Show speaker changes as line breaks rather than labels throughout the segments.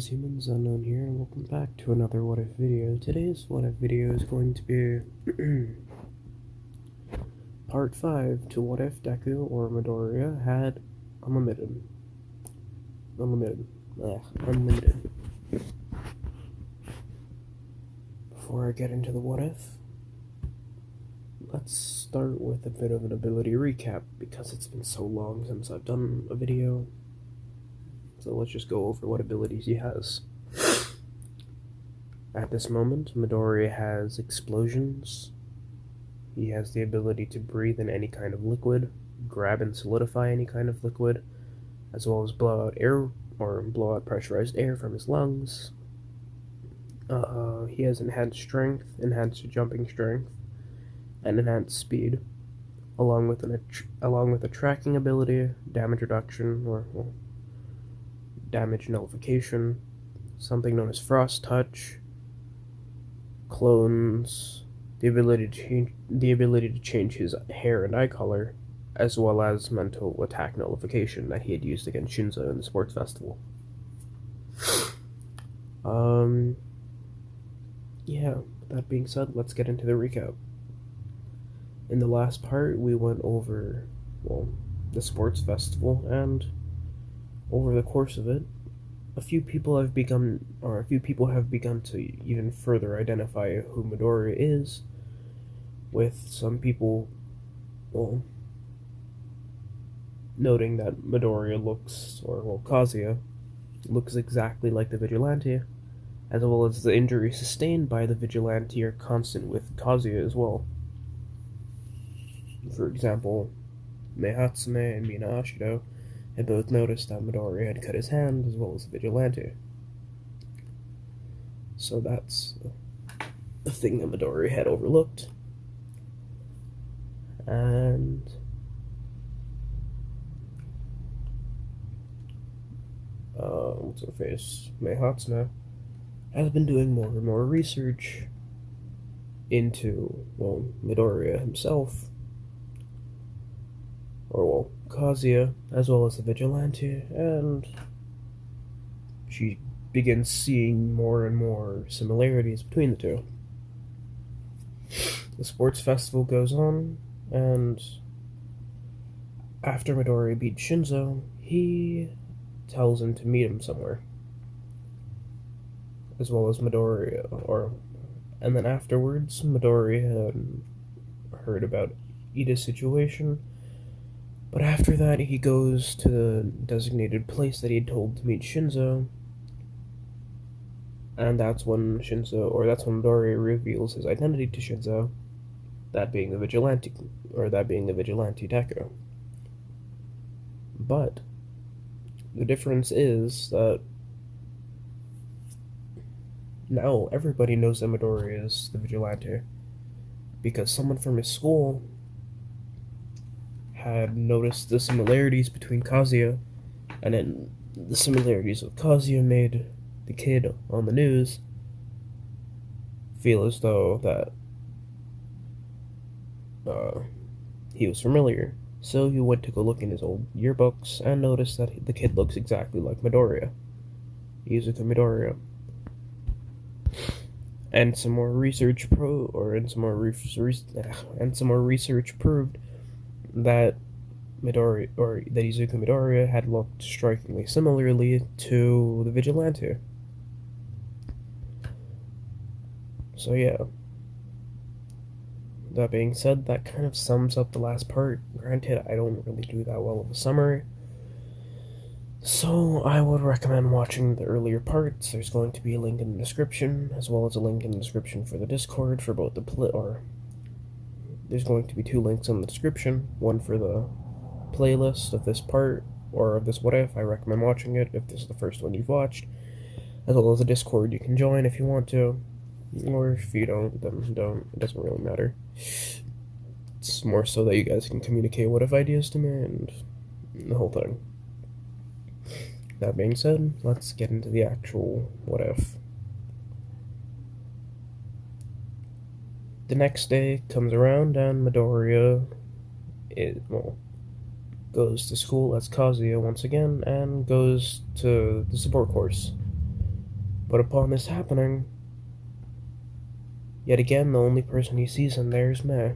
Greetings humans, Unknown here, and welcome back to another What If video. Today's What If video is going to be part 5 to What If Deku or Midoriya had unlimited. Unlimited. Before I get into the What If, let's start with a bit of an ability recap because it's been so long since I've done a video. So let's just go over what abilities he has. At this moment, Midoriya has explosions. He has the ability to breathe in any kind of liquid, grab and solidify any kind of liquid, as well as blow out pressurized air from his lungs. He has enhanced strength, enhanced jumping strength, and enhanced speed, along with a tracking ability, damage reduction, damage nullification, something known as Frost Touch, clones, the ability to change his hair and eye color, as well as mental attack nullification that he had used against Shinzo in the sports festival. Yeah, that being said, let's get into the recap. In the last part, we went over, the sports festival, and over the course of it, a few people have begun to even further identify who Midoriya is, with some people, noting that Kazuya looks exactly like the Vigilante, as well as the injuries sustained by the Vigilante are constant with Kazuya as well. For example, Mei Hatsume and Mina had both noticed that Midoriya had cut his hand, as well as the Vigilante. So that's the thing that Midoriya had overlooked. And what's her face? Mei Hatsume has been doing more and more research into, Midoriya himself, Kazuya, as well as the Vigilante, and she begins seeing more and more similarities between the two. The sports festival goes on, and after Midoriya beats Shinzo, he tells him to meet him somewhere, as well as Midoriya, and then afterwards, Midoriya had heard about Ida's situation. But after that, he goes to the designated place that he had told to meet Shinzo, and that's when Midoriya reveals his identity to Shinzo, that being the Vigilante Deku. But the difference is that now everybody knows that Midoriya is the Vigilante, because someone from his school had noticed the similarities between Kazuya, and then the similarities with Kazuya made the kid on the news feel as though that he was familiar. So he went to go look in his old yearbooks and noticed that the kid looks exactly like Midoriya, Izuku Midoriya. And some more research proved that Izuku Midoriya had looked strikingly similarly to the Vigilante. So yeah. That being said, that kind of sums up the last part. Granted, I don't really do that well of a summary, so I would recommend watching the earlier parts. There's going to be a link in the description, as well as a link in the description for the Discord for both there's going to be 2 links in the description, one for the playlist of this part, or of this What If. I recommend watching it if this is the first one you've watched, as well as a Discord you can join if you want to, or if you don't, then don't. It doesn't really matter. It's more so that you guys can communicate What If ideas to me, and the whole thing. That being said, let's get into the actual What If. The next day comes around, and Midoriya goes to school as Kazuya once again, and goes to the support course. But upon this happening, yet again the only person he sees in there is Mei.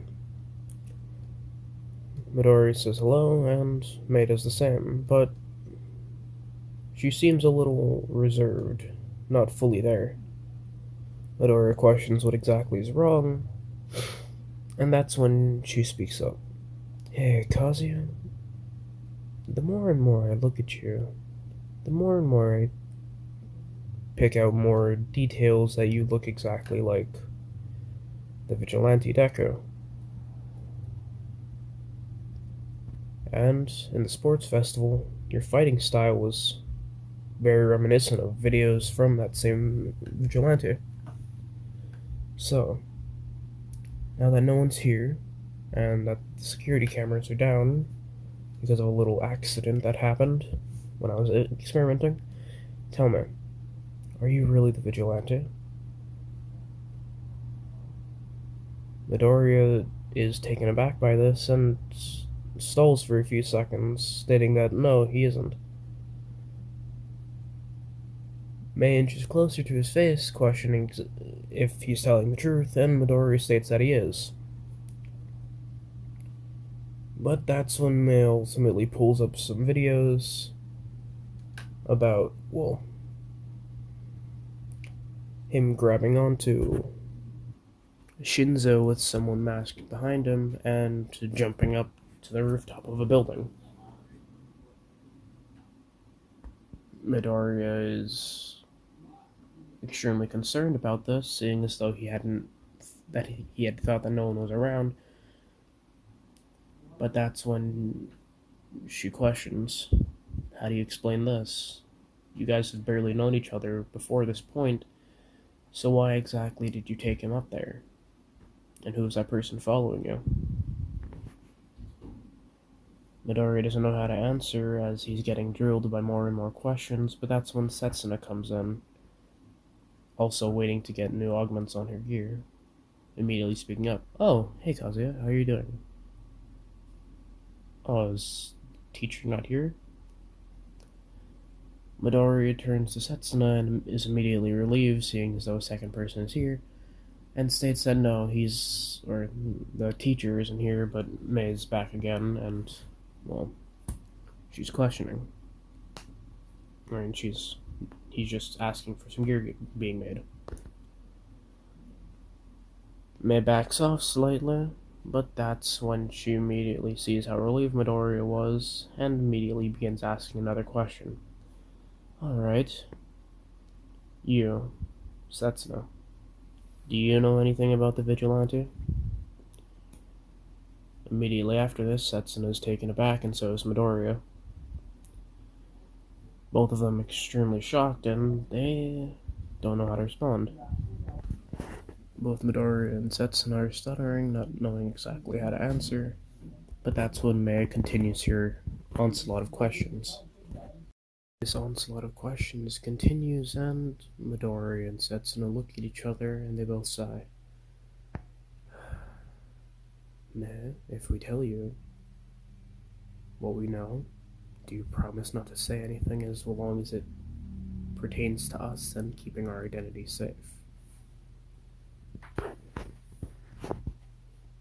Midori says hello, and Mei does the same, but she seems a little reserved, not fully there. Midori questions what exactly is wrong, and that's when she speaks up. Hey, Kazuya, the more and more I look at you, the more and more I pick out more details that you look exactly like the vigilante Deku. And in the sports festival, your fighting style was very reminiscent of videos from that same vigilante. So, now that no one's here, and that the security cameras are down because of a little accident that happened when I was experimenting, tell me, are you really the vigilante? Midoriya is taken aback by this and stalls for a few seconds, stating that no, he isn't. Mei inches closer to his face, questioning if he's telling the truth, and Midoriya states that he is. But that's when Mei ultimately pulls up some videos about, well, him grabbing onto Shinzo with someone masked behind him and jumping up to the rooftop of a building. Midoriya is extremely concerned about this, seeing as though he had thought that no one was around. But that's when she questions, how do you explain this? You guys have barely known each other before this point, so why exactly did you take him up there? And who was that person following you? Midori doesn't know how to answer as he's getting drilled by more and more questions, but that's when Setsuna comes in, also waiting to get new augments on her gear, immediately speaking up. Oh, hey Kazuya, how are you doing? Oh, is teacher not here? Midori turns to Setsuna and is immediately relieved, seeing as though a second person is here, and states that no, the teacher isn't here, but Mei's back again, and, well, she's questioning. I mean, he's just asking for some gear being made. Mei backs off slightly, but that's when she immediately sees how relieved Midoriya was, and immediately begins asking another question. Alright. You, Setsuna, do you know anything about the vigilante? Immediately after this, Setsuna is taken aback, and so is Midoriya. Both of them extremely shocked, and they don't know how to respond. Both Midoriya and Setsuna are stuttering, not knowing exactly how to answer, but that's when Mei continues her onslaught of questions. This onslaught of questions continues, and Midoriya and Setsuna look at each other, and they both sigh. Mei, if we tell you what we know, do you promise not to say anything as long as it pertains to us and keeping our identity safe?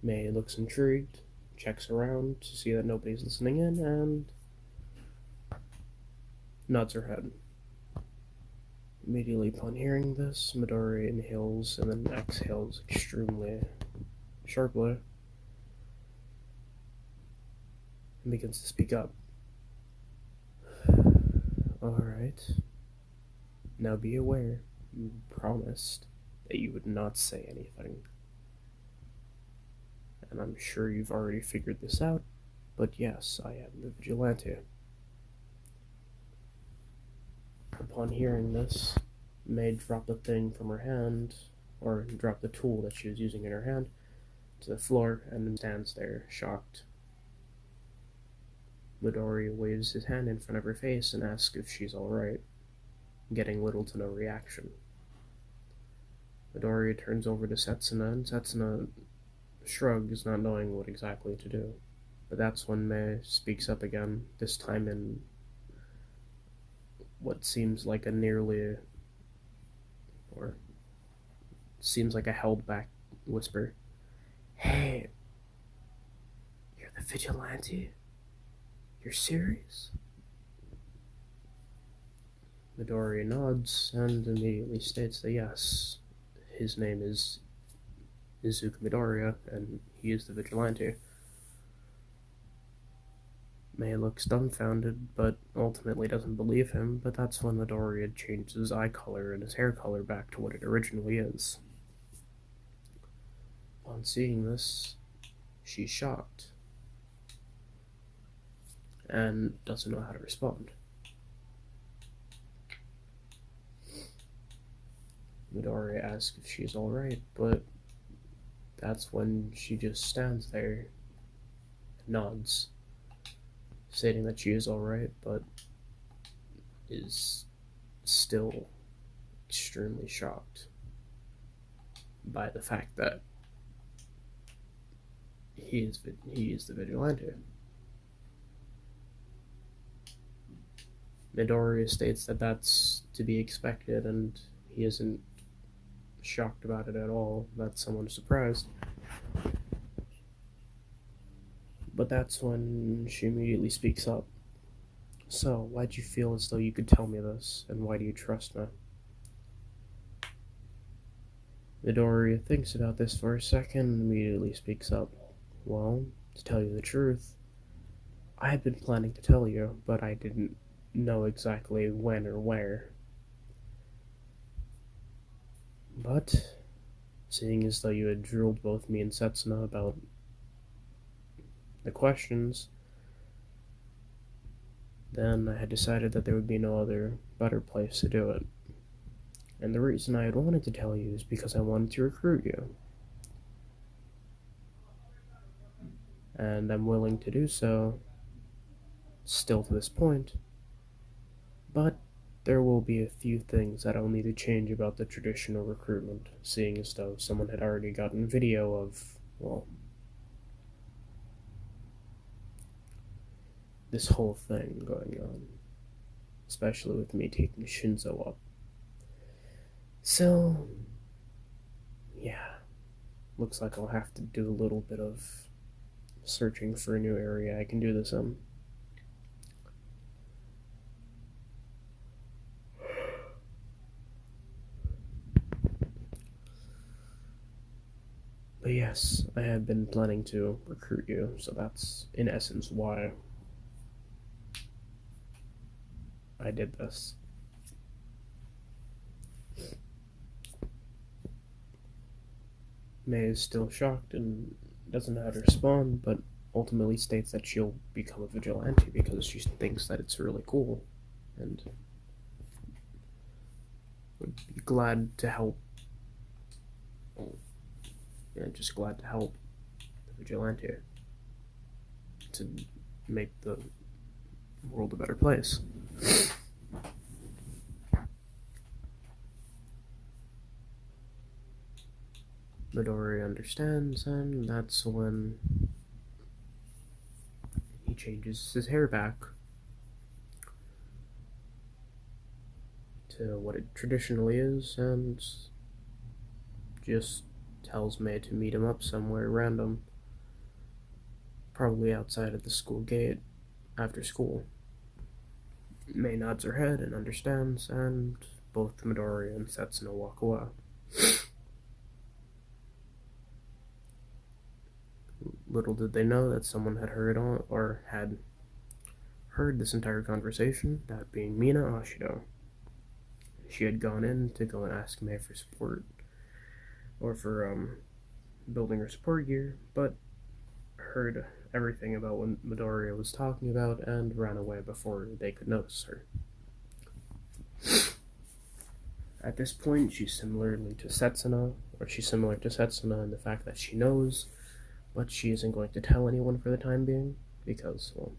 Mei looks intrigued, checks around to see that nobody's listening in, and nods her head. Immediately upon hearing this, Midori inhales and then exhales extremely sharply and begins to speak up. Alright. Now be aware, you promised that you would not say anything. And I'm sure you've already figured this out, but yes, I am the vigilante. Upon hearing this, Mei dropped the thing from her hand, or dropped the tool that she was using in her hand, to the floor and stands there, shocked. Midori waves his hand in front of her face and asks if she's alright, getting little to no reaction. Midori turns over to Setsuna, and Setsuna shrugs, not knowing what exactly to do. But that's when Mei speaks up again, this time in what seems like a nearly or seems like a held back whisper. Hey, you're the vigilante? You're serious? Midoriya nods and immediately states that yes, his name is Izuku Midoriya, and he is the vigilante. Mei looks dumbfounded, but ultimately doesn't believe him, but that's when Midoriya changes his eye color and his hair color back to what it originally is. On seeing this, she's shocked, and doesn't know how to respond. Midoriya asks if she's alright, but that's when she just stands there and nods, stating that she is alright, but is still extremely shocked by the fact that he is the vigilante. Midoriya states that that's to be expected, and he isn't shocked about it at all that someone's surprised. But that's when she immediately speaks up. So, why'd you feel as though you could tell me this, and why do you trust me? Midoriya thinks about this for a second and immediately speaks up. Well, to tell you the truth, I had been planning to tell you, but I didn't know exactly when or where. But, seeing as though you had drilled both me and Setsuna about the questions, then I had decided that there would be no other better place to do it. And the reason I had wanted to tell you is because I wanted to recruit you. And I'm willing to do so, still to this point, but there will be a few things that I'll need to change about the traditional recruitment, seeing as though someone had already gotten video of, well, this whole thing going on, especially with me taking Shinzo up. So, yeah, looks like I'll have to do a little bit of searching for a new area I can do this in. But yes, I had been planning to recruit you, so that's in essence why I did this. Mei is still shocked and doesn't know how to respond, but ultimately states that she'll become a vigilante because she thinks that it's really cool and would be glad to help. Yeah, just glad to help the vigilante to make the world a better place. Midori understands, and that's when he changes his hair back to what it traditionally is and just tells Mei to meet him up somewhere random, probably outside of the school gate after school. Mei nods her head and understands, and both Midori and Setsuna walk away. Little did they know that someone had heard this entire conversation, that being Mina Ashido. She had gone in to go and ask Mei for support, or for building her support gear, but heard everything about what Midoriya was talking about and ran away before they could notice her. At this point, she's similar to Setsuna in the fact that she knows, but she isn't going to tell anyone for the time being, because, well,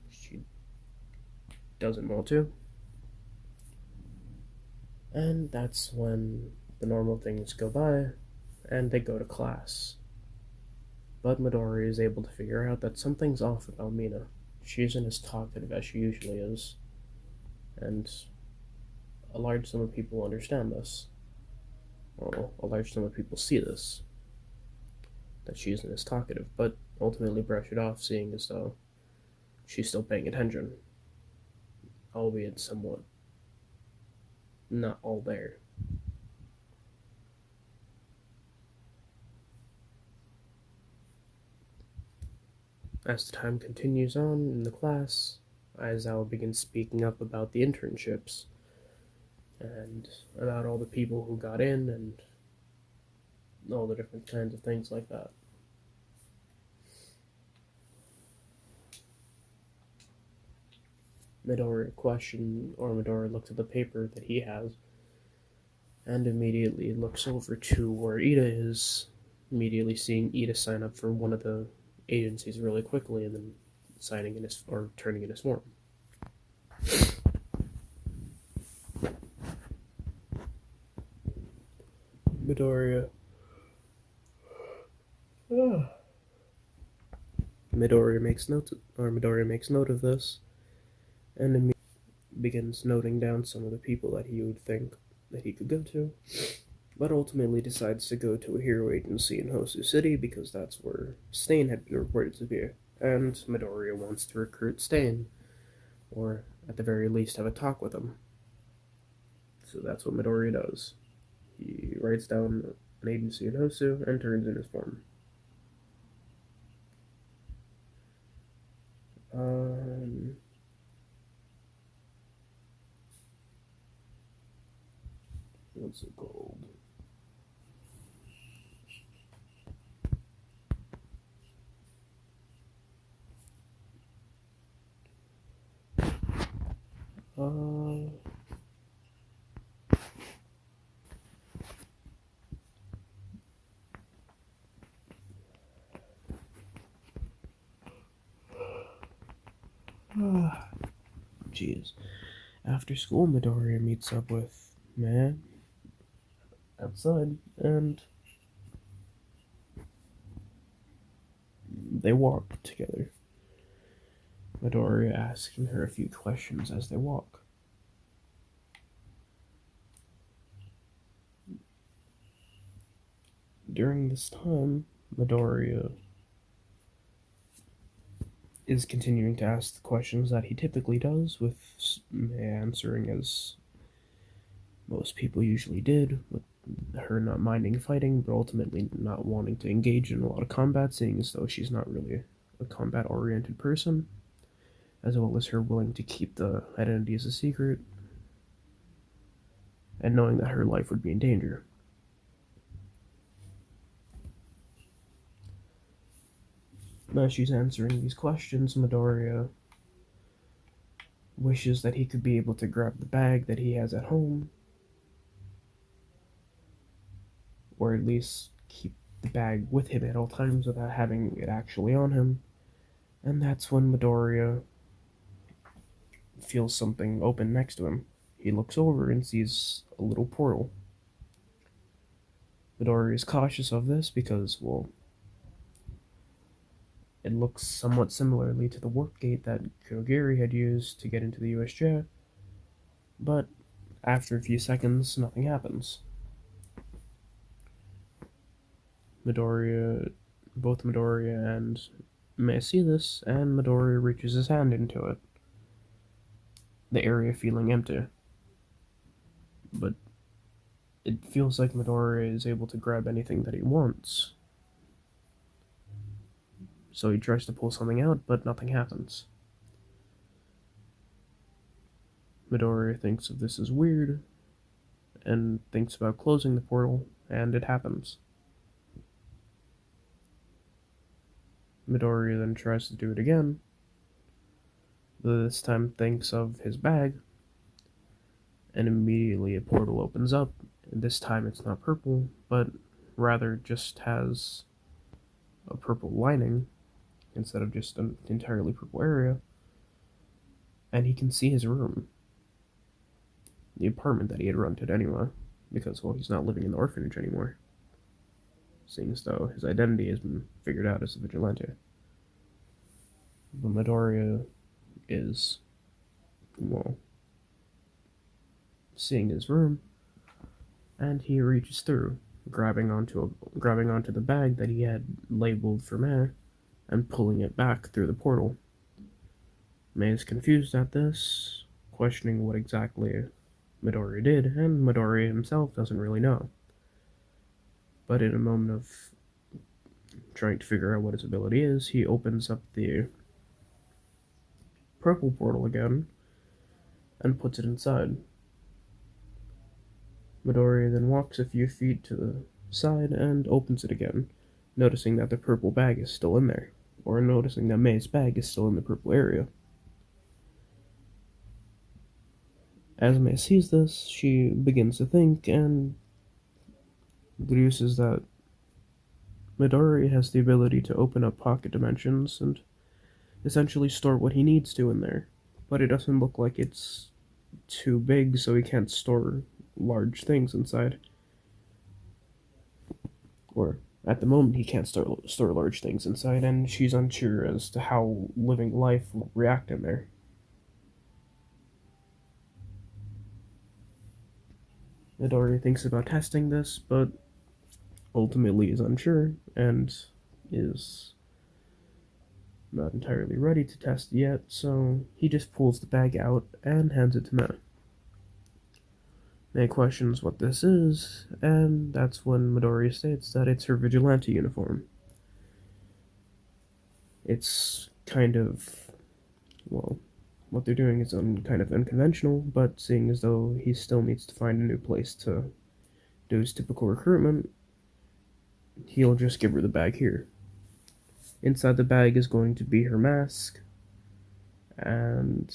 she doesn't want to. And that's when the normal things go by, and they go to class. But Midori is able to figure out that something's off about Mina. She isn't as talkative as she usually is, and a large sum of people understand this. Well, a large sum of people see this, that she isn't as talkative, but ultimately brush it off, seeing as though she's still paying attention, albeit somewhat not all there. As the time continues on in the class, Aizawa begins speaking up about the internships and about all the people who got in and all the different kinds of things like that. Midori looks at the paper that he has and immediately looks over to where Ida is, immediately seeing Ida sign up for one of the agencies really quickly and then turning in his form. Midoriya Midoriya makes note of this and immediately begins noting down some of the people that he would think that he could go to, but ultimately decides to go to a hero agency in Hosu City because that's where Stain had been reported to be, and Midoriya wants to recruit Stain, or at the very least have a talk with him. So that's what Midoriya does. He writes down an agency in Hosu and turns in his form. What's it called? Jeez. After school, Midoriya meets up with Man outside, and they walk together. Midoriya asking her a few questions as they walk. During this time, Midoriya is continuing to ask the questions that he typically does, with answering as most people usually did, with her not minding fighting, but ultimately not wanting to engage in a lot of combat, seeing as though she's not really a combat-oriented person, as well as her willing to keep the identity as a secret, and knowing that her life would be in danger. As she's answering these questions, Midoriya wishes that he could be able to grab the bag that he has at home, or at least keep the bag with him at all times without having it actually on him. And that's when Midoriya feels something open next to him. He looks over and sees a little portal. Midoriya is cautious of this because, well, it looks somewhat similarly to the warp gate that Kogiri had used to get into the USJ, but after a few seconds, nothing happens. Both Midoriya and Mei see this, and Midoriya reaches his hand into it, the area feeling empty. But it feels like Midoriya is able to grab anything that he wants. So he tries to pull something out, but nothing happens. Midoriya thinks of this as weird, and thinks about closing the portal, and it happens. Midoriya then tries to do it again, but this time thinks of his bag, and immediately a portal opens up, and this time it's not purple, but rather just has a purple lining, instead of just an entirely purple area, and he can see his room. The apartment that he had rented anyway, because, well, he's not living in the orphanage anymore, seeing as though his identity has been figured out as a vigilante. But Midoriya is, well, seeing his room, and he reaches through, grabbing onto the bag that he had labeled for Mei, and pulling it back through the portal. Mei is confused at this, questioning what exactly Midori did, and Midori himself doesn't really know. But in a moment of trying to figure out what his ability is, he opens up the purple portal again and puts it inside. Midori then walks a few feet to the side and opens it again, noticing that the purple bag is still in there, or noticing that Mei's bag is still in the purple area. As Mei sees this, she begins to think and deduces that Midori has the ability to open up pocket dimensions and essentially store what he needs to in there, but it doesn't look like it's too big, so he can't store large things inside. Or, at the moment, he can't store large things inside, and she's unsure as to how living life will react in there. Midori thinks about testing this, but ultimately is unsure, and is not entirely ready to test yet, so he just pulls the bag out and hands it to Mei. Mei questions what this is, and that's when Midori states that it's her vigilante uniform. It's kind of, well, what they're doing is kind of unconventional, but seeing as though he still needs to find a new place to do his typical recruitment, he'll just give her the bag here. Inside the bag is going to be her mask, and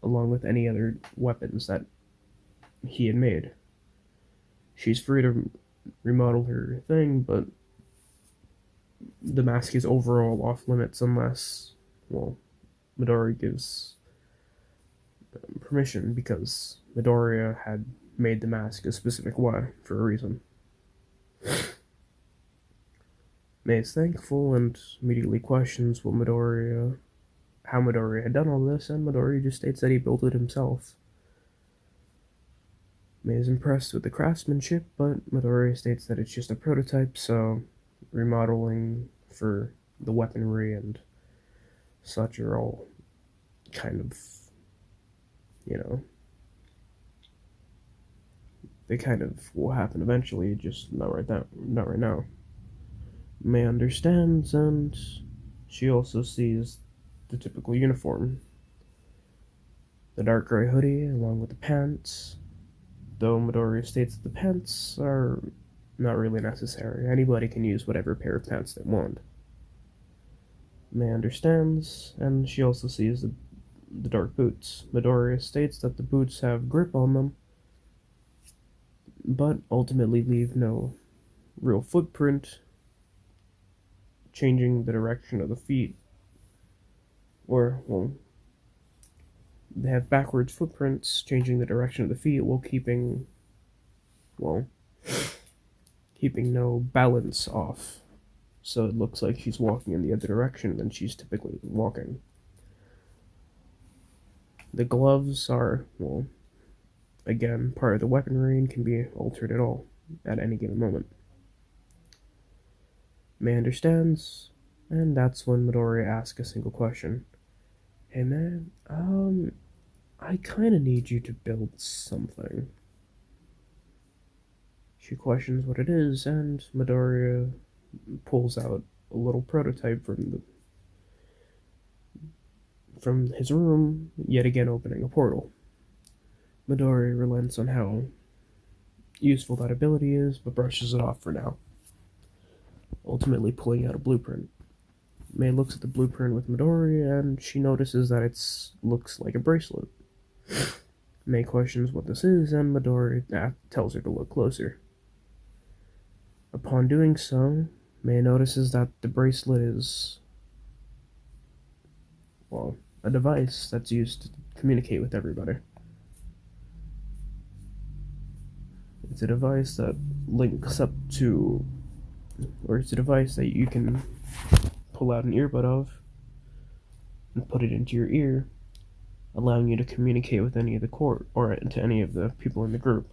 along with any other weapons that he had made. She's free to remodel her thing, but the mask is overall off limits unless, well, Midori gives permission, because Midoriya had made the mask a specific way for a reason. Mei is thankful and immediately questions how Midori had done all this, and Midori just states that he built it himself. Mei is impressed with the craftsmanship, but Midori states that it's just a prototype, so remodeling for the weaponry and such are all kind of, they kind of will happen eventually, just not right now. Mei understands, and she also sees the typical uniform. The dark gray hoodie along with the pants, though Midori states that the pants are not really necessary. Anybody can use whatever pair of pants they want. Mei understands, and she also sees the dark boots. Midori states that the boots have grip on them, but ultimately leave no real footprint, changing the direction of the feet. Or, well, they have backwards footprints, changing the direction of the feet while keeping no balance off. So it looks like she's walking in the other direction than she's typically walking. The gloves are, well, again, part of the weaponry and can be altered at any given moment. Mei understands, and that's when Midori asks a single question. Hey man, I kinda need you to build something. She questions what it is, and Midori pulls out a little prototype from his room, yet again opening a portal. Midori relents on how useful that ability is, but brushes it off for now, ultimately pulling out a blueprint. Mei looks at the blueprint with Midori, and she notices that it looks like a bracelet. Mei questions what this is, and Midori tells her to look closer. Upon doing so, Mei notices that the bracelet is, well, a device that's used to communicate with everybody. It's a device that links up to, or it's a device that you can pull out an earbud of and put it into your ear, allowing you to communicate with any of the core or to any of the people in the group,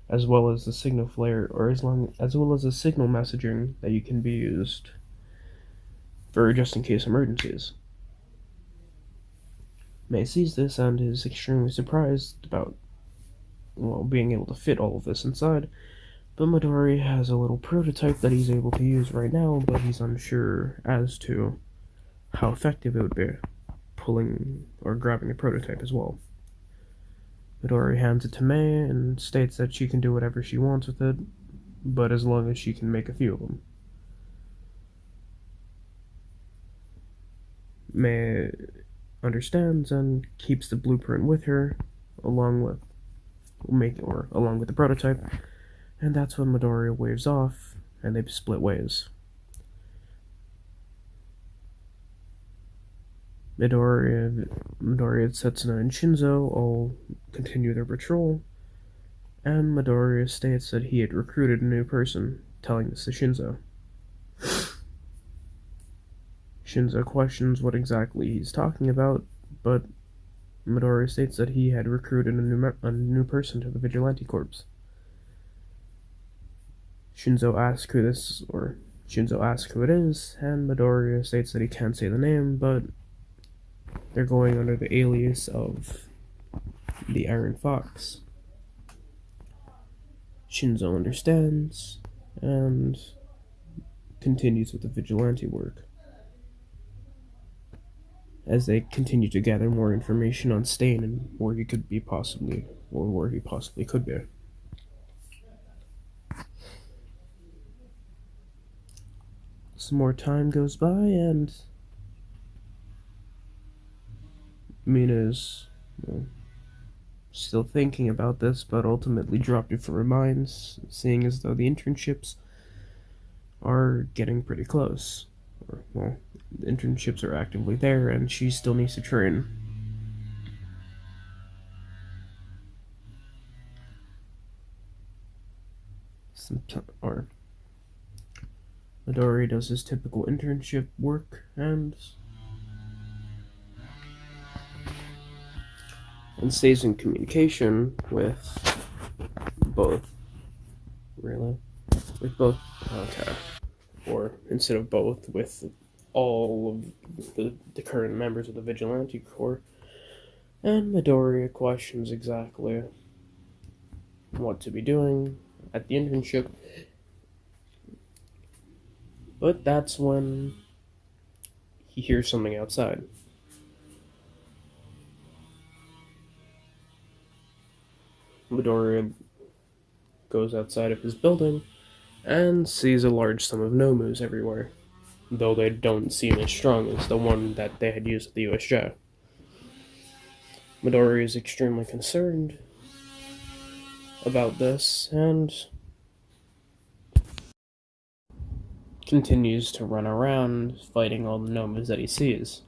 as well as the signal flare, or as well as the signal messaging that you can be used for just in case emergencies. Mei sees this and is extremely surprised about, being able to fit all of this inside, but Midori has a little prototype that he's able to use right now, but he's unsure as to how effective it would be pulling or grabbing the prototype as well. Midori hands it to Mei and states that she can do whatever she wants with it, but as long as she can make a few of them. Mei understands and keeps the blueprint with her, along with the prototype, and that's when Midori waves off and they split ways. Midori, Setsuna, and Shinzo all continue their patrol, and Midori states that he had recruited a new person, telling this to Shinzo. Shinzo questions what exactly he's talking about, but Midori states that he had recruited a new person to the Vigilante Corps. Shinzo asks who it is, and Midori states that he can't say the name, but they're going under the alias of the Iron Fox. Shinzo understands and continues with the vigilante work. As they continue to gather more information on Stain and where he possibly could be. Some more time goes by, and Mina's still thinking about this, but ultimately dropped it from her mind, seeing as though the internships are getting pretty close. The internships are actively there, and she still needs to train. Midori does his typical internship work and stays in communication with both. Okay. Or instead of both, with all of the current members of the Vigilante Corps. And Midoriya questions exactly what to be doing at the internship. But that's when he hears something outside. Midoriya goes outside of his building and sees a large sum of Nomus everywhere, though they don't seem as strong as the one that they had used at the USJ. Midori is extremely concerned about this and continues to run around fighting all the Nomus that he sees.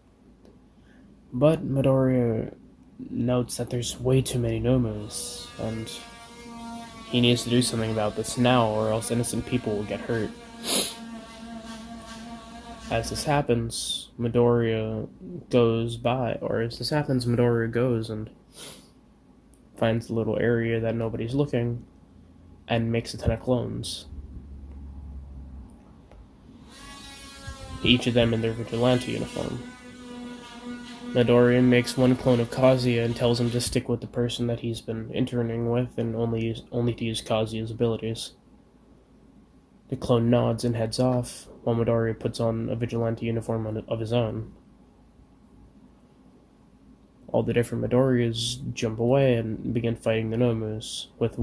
But Midori notes that there's way too many Nomus, and he needs to do something about this now, or else innocent people will get hurt. As this happens, Midoriya goes and finds a little area that nobody's looking, and makes a ton of clones. Each of them in their vigilante uniform. Midoriya makes one clone of Kazuya and tells him to stick with the person that he's been interning with and only to use Kazuya's abilities. The clone nods and heads off, while Midoriya puts on a vigilante uniform of his own. All the different Midoriyas jump away and begin fighting the Nomus, with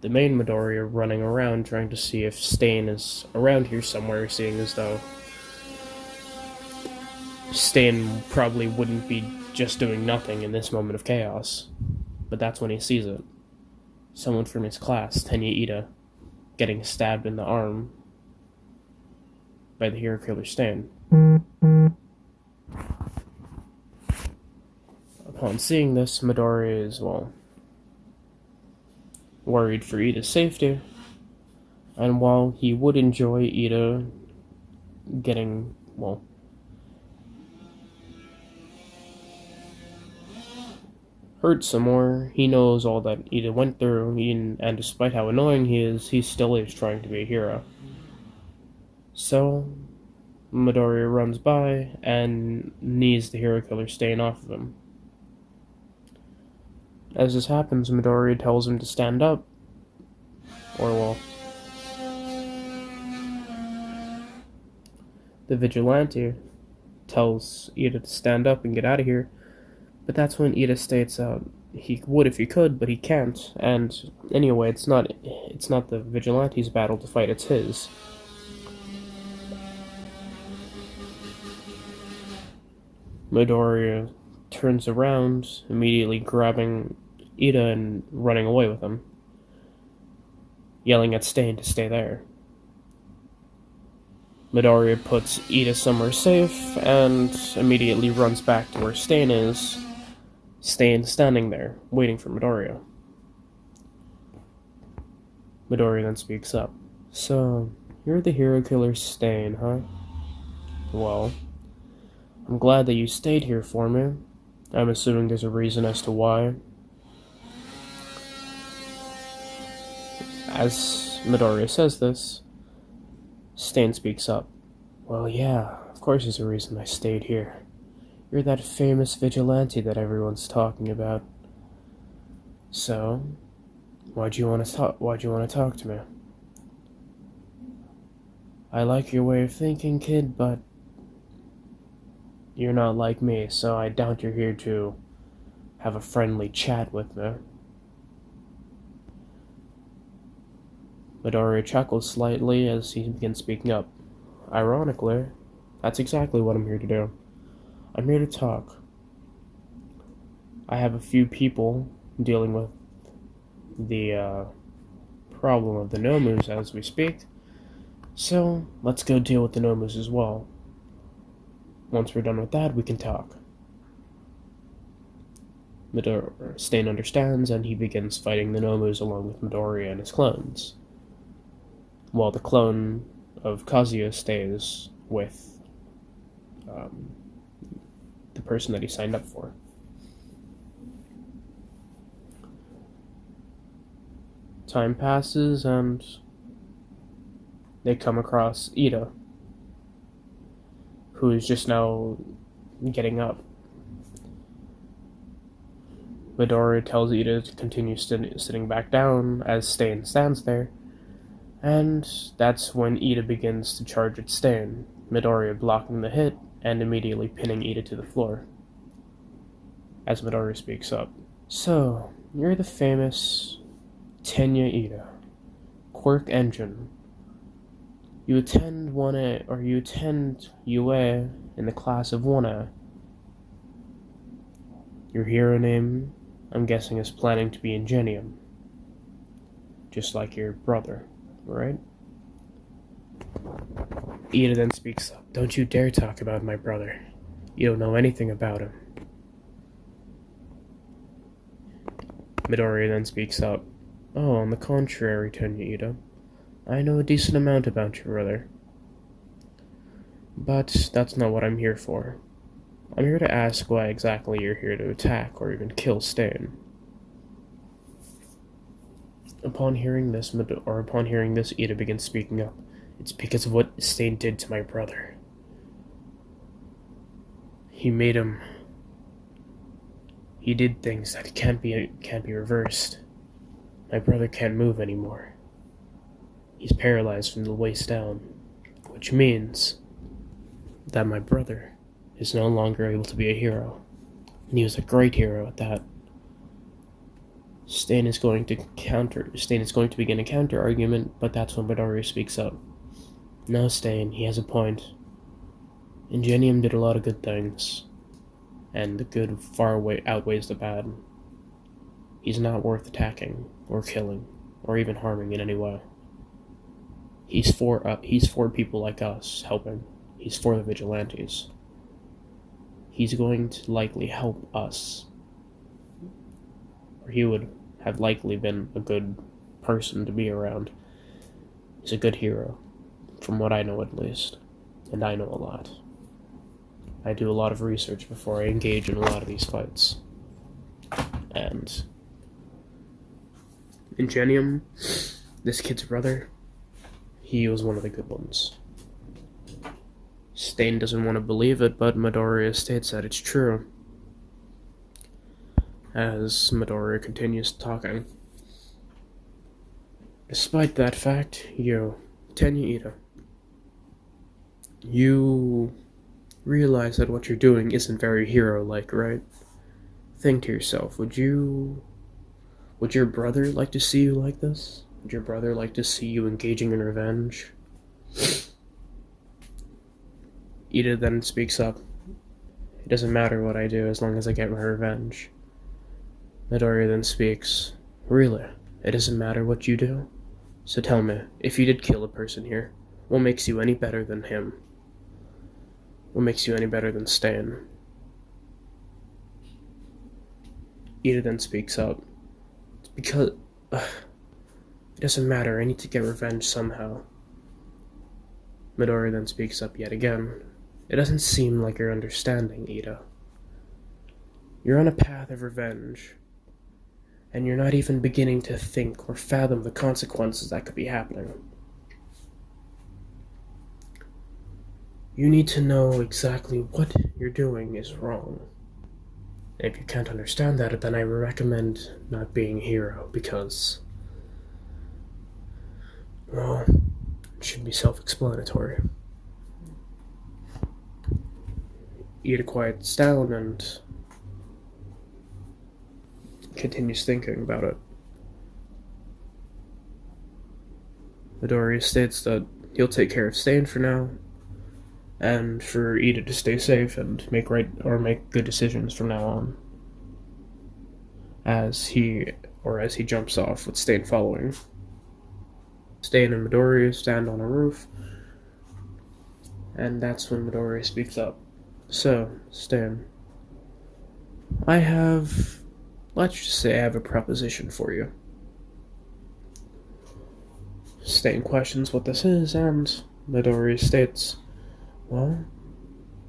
the main Midoriya running around trying to see if Stain is around here somewhere, seeing as though Stain probably wouldn't be just doing nothing in this moment of chaos. But that's when he sees it. Someone from his class, Tenya Ida, getting stabbed in the arm by the hero killer Stain. Upon seeing this, Midori is, worried for Ida's safety, and while he would enjoy Ida getting, hurt some more. He knows all that Ida went through, and despite how annoying he still is trying to be a hero. So, Midoriya runs by and knees the hero killer Stain off of him. As this happens, Midoriya tells him to stand up, or well, the vigilante tells Ida to stand up and get out of here, but that's when Ida states out he would if he could, but he can't, and anyway, it's not the vigilante's battle to fight, it's his. Midoriya turns around, immediately grabbing Ida and running away with him, yelling at Stain to stay there. Midoriya puts Ida somewhere safe and immediately runs back to where Stain is. Stain standing there, waiting for Midoriya. Midoriya then speaks up. So, you're the hero killer Stain, huh? Well, I'm glad that you stayed here for me. I'm assuming there's a reason as to why. As Midoriya says this, Stain speaks up. Well, yeah, of course there's a reason I stayed here. You're that famous vigilante that everyone's talking about. So, why'd you want to talk to me? I like your way of thinking, kid, but you're not like me, so I doubt you're here to have a friendly chat with me. Midoriya chuckles slightly as he begins speaking up. Ironically, that's exactly what I'm here to do. I'm here to talk. I have a few people dealing with the problem of the Nomus as we speak, so let's go deal with the Nomus as well. Once we're done with that, we can talk. Stain understands, and he begins fighting the Nomus along with Midoriya and his clones, while the clone of Kazuya stays with the person that he signed up for. Time passes, and they come across Ida, who is just now getting up. Midoriya tells Ida to continue sitting back down as Stain stands there, and that's when Ida begins to charge at Stain, Midoriya blocking the hit and immediately pinning Ida to the floor. As Midoriya speaks up. So, you're the famous Tenya Ida, Quirk Engine. You attend UA in the class of 1A. Your hero name, I'm guessing, is planning to be Ingenium. Just like your brother, right? Ida then speaks up. Don't you dare talk about my brother. You don't know anything about him. Midoriya then speaks up. Oh, on the contrary, Tenya Ida. I know a decent amount about your brother. But that's not what I'm here for. I'm here to ask why exactly you're here to attack or even kill Stain. Upon hearing this, Ida begins speaking up. It's because of what Stain did to my brother. He did things that can't be reversed. My brother can't move anymore. He's paralyzed from the waist down, which means that my brother is no longer able to be a hero, and he was a great hero at that. Stain is going to begin a counter argument, but that's when Midoriya speaks up. No, Stain, he has a point. Ingenium did a lot of good things, and the good far outweighs the bad. He's not worth attacking, or killing, or even harming in any way. He's for people like us helping. He's for the vigilantes. He's going to likely help us. Or he would have likely been a good person to be around. He's a good hero, from what I know at least. And I know a lot. I do a lot of research before I engage in a lot of these fights. And Ingenium, this kid's brother, he was one of the good ones. Stain doesn't want to believe it, but Midoriya states that it's true. As Midoriya continues talking. Despite that fact, Tenya Ida, you realize that what you're doing isn't very hero-like, right? Think to yourself, would your brother like to see you like this? Would your brother like to see you engaging in revenge? Ida then speaks up. It doesn't matter what I do as long as I get my revenge. Midoriya then speaks. Really? It doesn't matter what you do? So tell me, if you did kill a person here, what makes you any better than him? What makes you any better than Stan? Ida then speaks up. It's because... it doesn't matter, I need to get revenge somehow. Midoriya then speaks up yet again. It doesn't seem like you're understanding, Ida. You're on a path of revenge, and you're not even beginning to think or fathom the consequences that could be happening. You need to know exactly what you're doing is wrong. If you can't understand that, then I recommend not being a hero, because, well, it should be self-explanatory. Ida quiets down and continues thinking about it. Midoriya states that he'll take care of Stain for now, and for Ida to stay safe and make good decisions from now on. As he jumps off with Stain following. Stain and Midoriya stand on a roof, and that's when Midoriya speaks up. So, Stain, let's just say I have a proposition for you. Stain questions what this is, and Midoriya states, well,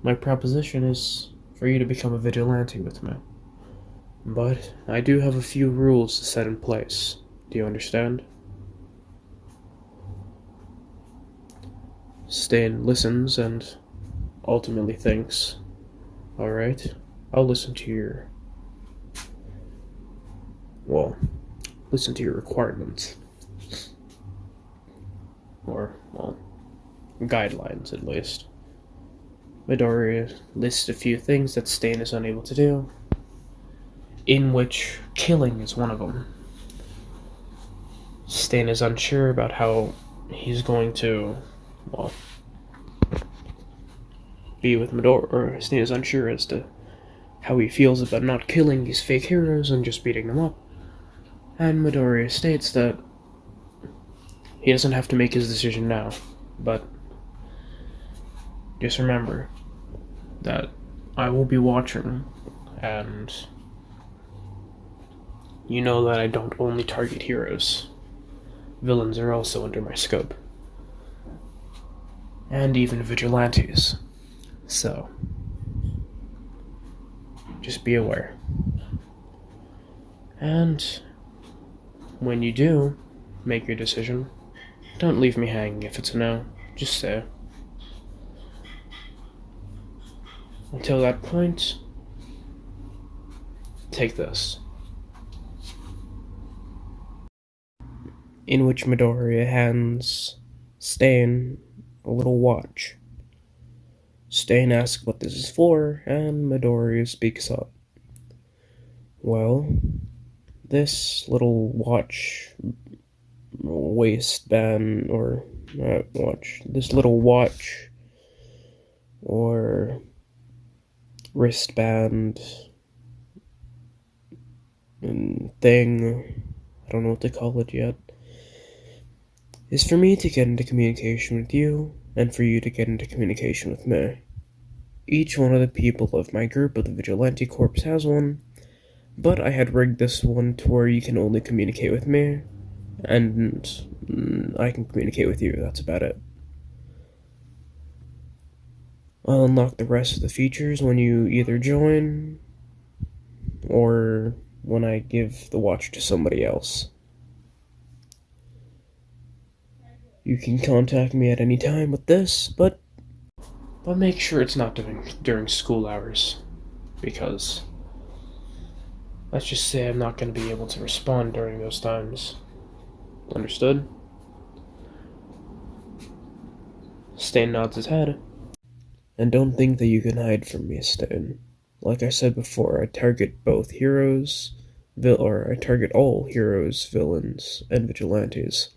my proposition is for you to become a vigilante with me. But I do have a few rules to set in place. Do you understand? Stain listens and ultimately thinks, alright, I'll listen to your requirements. Or, guidelines at least. Midoriya lists a few things that Stain is unable to do, in which killing is one of them. Stain is unsure about how he's going to, be with Midoriya, or Stain is unsure as to how he feels about not killing these fake heroes and just beating them up. And Midoriya states that he doesn't have to make his decision now, but just remember that I will be watching, and you know that I don't only target heroes. Villains are also under my scope. And even vigilantes. So, just be aware. And when you do make your decision, don't leave me hanging if it's a no. Just say. Until that point, take this. In which Midoriya hands Stain a little watch. Stain asks what this is for, and Midoriya speaks up. Well, this little this little watch, or wristband, and thing, I don't know what to call it yet, is for me to get into communication with you, and for you to get into communication with me. Each one of the people of my group of the Vigilante Corps has one, but I had rigged this one to where you can only communicate with me, and I can communicate with you, that's about it. I'll unlock the rest of the features when you either join, or when I give the watch to somebody else. You can contact me at any time with this, but make sure it's not during school hours, because let's just say I'm not going to be able to respond during those times. Understood? Stain nods his head. And don't think that you can hide from me, Stain. Like I said before, I target both heroes, I target all heroes, villains, and vigilantes.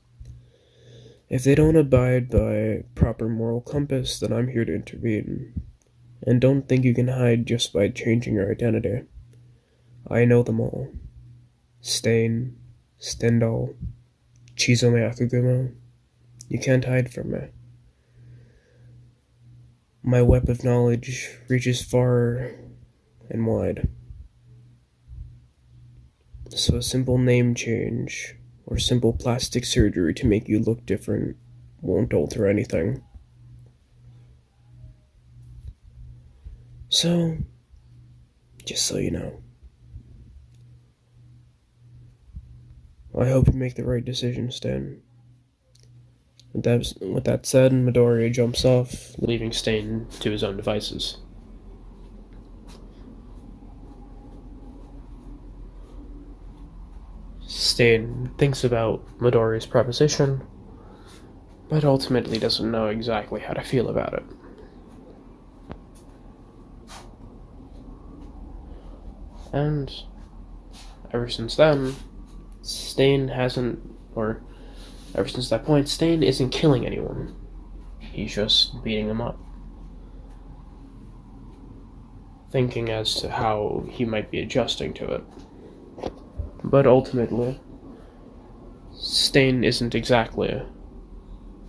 If they don't abide by proper moral compass, then I'm here to intervene. And don't think you can hide just by changing your identity. I know them all. Stain, Stendhal, Chizome Akugumo. You can't hide from me. My web of knowledge reaches far and wide. So a simple name change, or simple plastic surgery to make you look different, won't alter anything. So, just so you know. I hope you make the right decision, Stain. With that said, Midoriya jumps off, leaving Stain to his own devices. Stain thinks about Midoriya's proposition, but ultimately doesn't know exactly how to feel about it. And ever since then, ever since that point, Stain isn't killing anyone. He's just beating them up. Thinking as to how he might be adjusting to it. But ultimately, Stain isn't exactly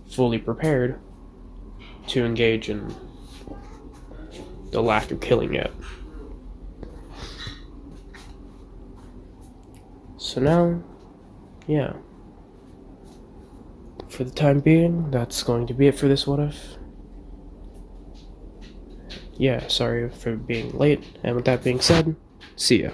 fully prepared to engage in the lack of killing yet. So now, yeah. For the time being, that's going to be it for this What If. Yeah, sorry for being late, and with that being said, see ya.